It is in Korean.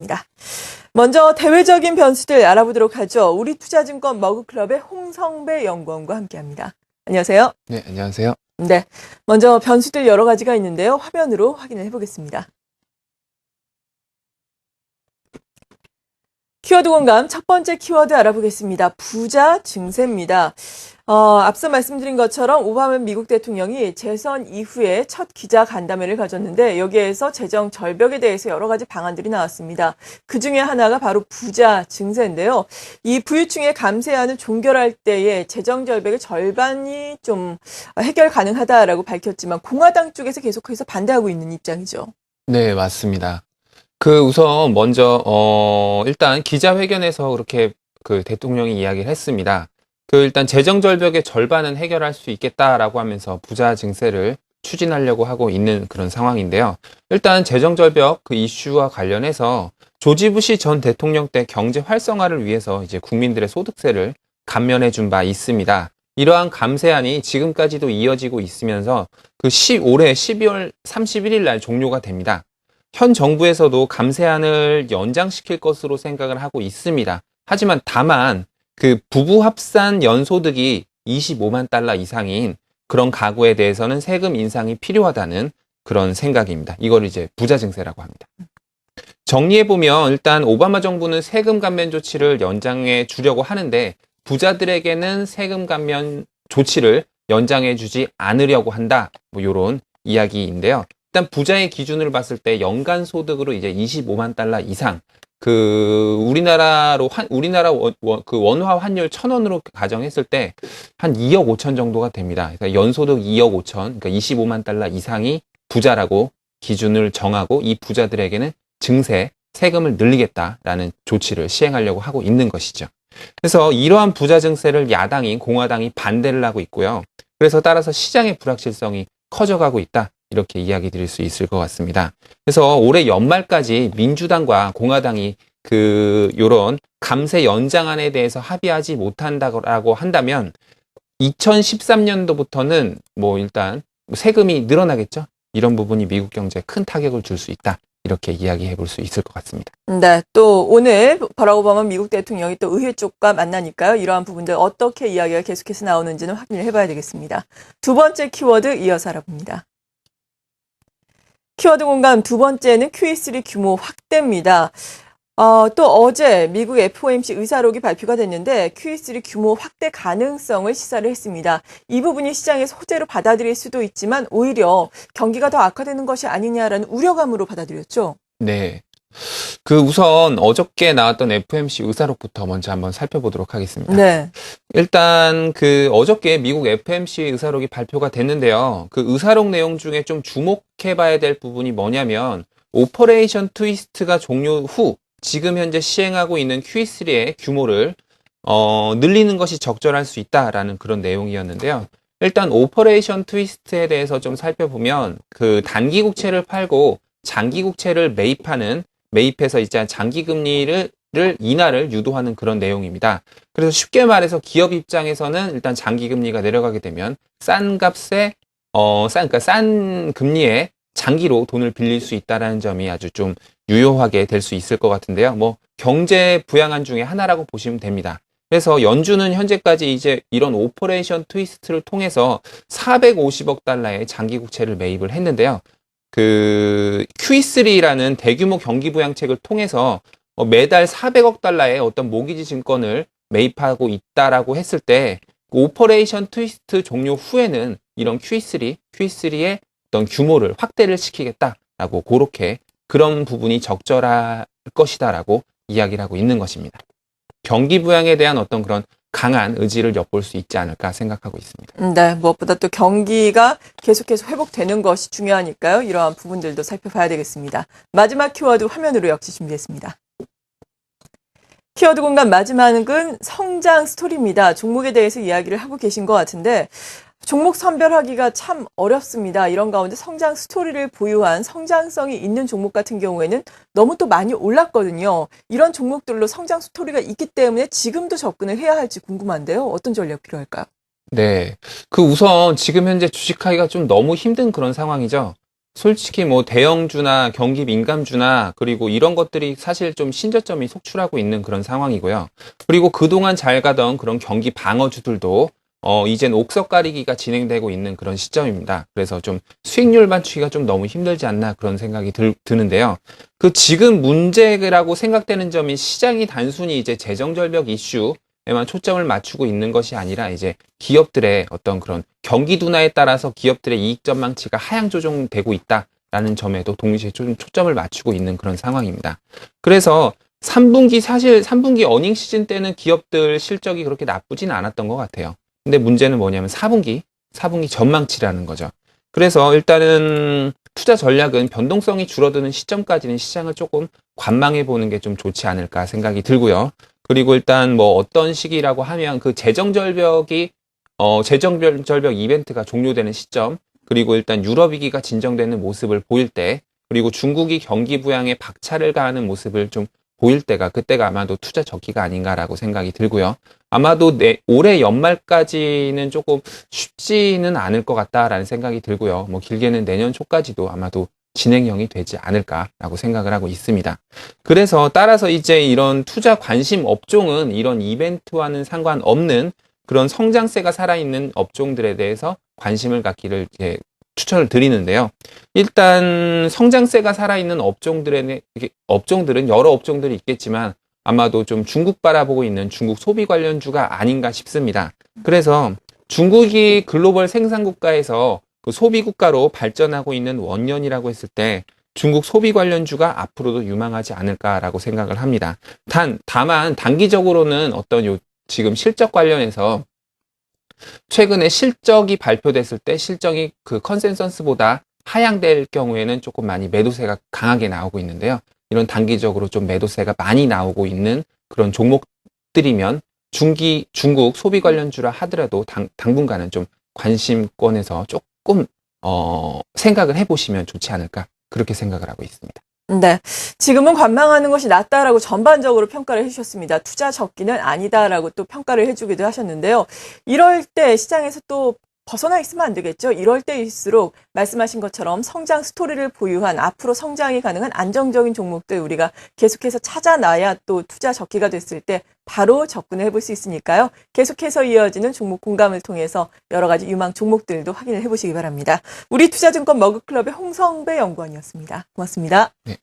입니다. 먼저 대외적인 변수들 알아보도록 하죠. 우리투자증권 머그클럽의 홍성배 연구원과 함께합니다. 안녕하세요. 네, 안녕하세요. 네, 먼저 변수들 여러 가지가 있는데요. 화면으로 확인을 해보겠습니다. 키워드 공감 첫 번째 키워드 알아보겠습니다. 부자 증세입니다. 앞서 말씀드린 것처럼 오바마 미국 대통령이 재선 이후에 첫 기자 간담회를 가졌는데 여기에서 재정 절벽에 대해서 여러 가지 방안들이 나왔습니다. 그중에 하나가 바로 부자 증세인데요. 이 부유층의 감세안을 종결할 때에 재정 절벽의 절반이 좀 해결 가능하다라고 밝혔지만 공화당 쪽에서 계속해서 반대하고 있는 입장이죠. 네, 맞습니다. 우선 먼저 일단 기자회견에서 그렇게 대통령이 이야기를 했습니다. 일단 재정 절벽의 절반은 해결할 수 있겠다라고 하면서 부자 증세를 추진하려고 하고 있는 그런 상황인데요. 일단 재정 절벽 이슈와 관련해서 조지 부시 전 대통령 때 경제 활성화를 위해서 이제 국민들의 소득세를 감면해 준 바 있습니다. 이러한 감세안이 지금까지도 이어지고 있으면서 올해 12월 31일 날 종료가 됩니다. 현 정부에서도 감세안을 연장시킬 것으로 생각을 하고 있습니다. 하지만 다만 부부 합산 연소득이 25만 달러 이상인 그런 가구에 대해서는 세금 인상이 필요하다는 그런 생각입니다. 이걸 이제 부자 증세라고 합니다. 정리해보면 일단 오바마 정부는 세금 감면 조치를 연장해 주려고 하는데 부자들에게는 세금 감면 조치를 연장해 주지 않으려고 한다. 이런 이야기인데요. 일단 부자의 기준으로 봤을 때 연간 소득으로 이제 25만 달러 이상, 우리나라 원화 환율 1,000원으로 가정했을 때 한 2억 5천 정도가 됩니다. 그러니까 연소득 2억 5천, 그러니까 25만 달러 이상이 부자라고 기준을 정하고 이 부자들에게는 세금을 늘리겠다라는 조치를 시행하려고 하고 있는 것이죠. 그래서 이러한 부자 증세를 야당인 공화당이 반대를 하고 있고요. 그래서 따라서 시장의 불확실성이 커져가고 있다. 이렇게 이야기 드릴 수 있을 것 같습니다. 그래서 올해 연말까지 민주당과 공화당이 요런 감세 연장안에 대해서 합의하지 못한다고 한다면 2013년도부터는 일단 세금이 늘어나겠죠. 이런 부분이 미국 경제에 큰 타격을 줄 수 있다. 이렇게 이야기해 볼 수 있을 것 같습니다. 네, 또 오늘 바락 오바마 미국 대통령이 또 의회 쪽과 만나니까요. 이러한 부분들 어떻게 이야기가 계속해서 나오는지는 확인을 해봐야 되겠습니다. 두 번째 키워드 이어서 알아봅니다. 키워드 공감 두 번째는 QE3 규모 확대입니다. 또 어제 미국 FOMC 의사록이 발표가 됐는데 QE3 규모 확대 가능성을 시사를 했습니다. 이 부분이 시장에서 호재로 받아들일 수도 있지만 오히려 경기가 더 악화되는 것이 아니냐라는 우려감으로 받아들였죠. 네. 우선 어저께 나왔던 FOMC 의사록부터 먼저 한번 살펴보도록 하겠습니다. 네. 일단 어저께 미국 FOMC 의사록이 발표가 됐는데요. 의사록 내용 중에 좀 주목해 봐야 될 부분이 뭐냐면 오퍼레이션 트위스트가 종료 후 지금 현재 시행하고 있는 QE3의 규모를 늘리는 것이 적절할 수 있다라는 그런 내용이었는데요. 일단 오퍼레이션 트위스트에 대해서 좀 살펴보면 단기 국채를 팔고 장기 국채를 매입해서 이제 장기 금리를 인하를 유도하는 그런 내용입니다. 그래서 쉽게 말해서 기업 입장에서는 일단 장기 금리가 내려가게 되면 싼 금리에 장기로 돈을 빌릴 수 있다라는 점이 아주 좀 유효하게 될 수 있을 것 같은데요. 경제 부양안 중에 하나라고 보시면 됩니다. 그래서 연준은 현재까지 이제 이런 오퍼레이션 트위스트를 통해서 450억 달러의 장기 국채를 매입을 했는데요. QE3라는 대규모 경기 부양책을 통해서 매달 400억 달러의 어떤 모기지 증권을 매입하고 있다라고 했을 때 오퍼레이션 트위스트 종료 후에는 이런 QE3의 어떤 규모를 확대를 시키겠다라고 그런 부분이 적절할 것이다라고 이야기를 하고 있는 것입니다. 경기 부양에 대한 어떤 그런 강한 의지를 엿볼 수 있지 않을까 생각하고 있습니다. 네, 무엇보다 또 경기가 계속해서 회복되는 것이 중요하니까요. 이러한 부분들도 살펴봐야 되겠습니다. 마지막 키워드 화면으로 역시 준비했습니다. 키워드 공간 마지막은 성장 스토리입니다. 종목에 대해서 이야기를 하고 계신 것 같은데 종목 선별하기가 참 어렵습니다. 이런 가운데 성장 스토리를 보유한 성장성이 있는 종목 같은 경우에는 너무 또 많이 올랐거든요. 이런 종목들로 성장 스토리가 있기 때문에 지금도 접근을 해야 할지 궁금한데요. 어떤 전략 필요할까요? 네. 우선 지금 현재 주식하기가 좀 너무 힘든 그런 상황이죠. 솔직히 뭐 대형주나 경기 민감주나 그리고 이런 것들이 사실 좀 신저점이 속출하고 있는 그런 상황이고요. 그리고 그동안 잘 가던 그런 경기 방어주들도 이젠 옥석 가리기가 진행되고 있는 그런 시점입니다. 그래서 좀 수익률 맞추기가 좀 너무 힘들지 않나 그런 생각이 드는데요. 그 지금 문제라고 생각되는 점이 시장이 단순히 이제 재정 절벽 이슈에만 초점을 맞추고 있는 것이 아니라 이제 기업들의 어떤 그런 경기 둔화에 따라서 기업들의 이익 전망치가 하향 조정되고 있다라는 점에도 동시에 좀 초점을 맞추고 있는 그런 상황입니다. 그래서 3분기 어닝 시즌 때는 기업들 실적이 그렇게 나쁘진 않았던 것 같아요. 근데 문제는 뭐냐면 4분기 전망치라는 거죠. 그래서 일단은 투자 전략은 변동성이 줄어드는 시점까지는 시장을 조금 관망해 보는 게 좀 좋지 않을까 생각이 들고요. 그리고 일단 뭐 어떤 시기라고 하면 그 재정 절벽 이벤트가 종료되는 시점, 그리고 일단 유럽 위기가 진정되는 모습을 보일 때, 그리고 중국이 경기 부양에 박차를 가하는 모습을 좀 보일 그때가 아마도 투자 적기가 아닌가라고 생각이 들고요. 아마도 올해 연말까지는 조금 쉽지는 않을 것 같다라는 생각이 들고요. 뭐 길게는 내년 초까지도 아마도 진행형이 되지 않을까라고 생각을 하고 있습니다. 그래서 따라서 이제 이런 투자 관심 업종은 이런 이벤트와는 상관없는 그런 성장세가 살아있는 업종들에 대해서 관심을 갖기를 이제 추천을 드리는데요. 일단 성장세가 살아있는 업종들은 여러 업종들이 있겠지만 아마도 좀 중국 바라보고 있는 중국 소비 관련주가 아닌가 싶습니다. 그래서 중국이 글로벌 생산 국가에서 그 소비 국가로 발전하고 있는 원년이라고 했을 때 중국 소비 관련주가 앞으로도 유망하지 않을까라고 생각을 합니다. 다만 단기적으로는 지금 실적 관련해서 최근에 실적이 발표됐을 때 실적이 그 컨센서스보다 하향될 경우에는 조금 많이 매도세가 강하게 나오고 있는데요. 이런 단기적으로 좀 매도세가 많이 나오고 있는 그런 종목들이면 중국 소비 관련주라 하더라도 당분간은 좀 관심권에서 조금 생각을 해보시면 좋지 않을까 그렇게 생각을 하고 있습니다. 네. 지금은 관망하는 것이 낫다라고 전반적으로 평가를 해주셨습니다. 투자 적기는 아니다라고 또 평가를 해주기도 하셨는데요. 이럴 때 시장에서 또 벗어나 있으면 안 되겠죠. 이럴 때일수록 말씀하신 것처럼 성장 스토리를 보유한 앞으로 성장이 가능한 안정적인 종목들 우리가 계속해서 찾아놔야 또 투자 적기가 됐을 때 바로 접근을 해볼 수 있으니까요. 계속해서 이어지는 종목 공감을 통해서 여러 가지 유망 종목들도 확인을 해보시기 바랍니다. 우리 투자증권 머그클럽의 홍성배 연구원이었습니다. 고맙습니다. 네.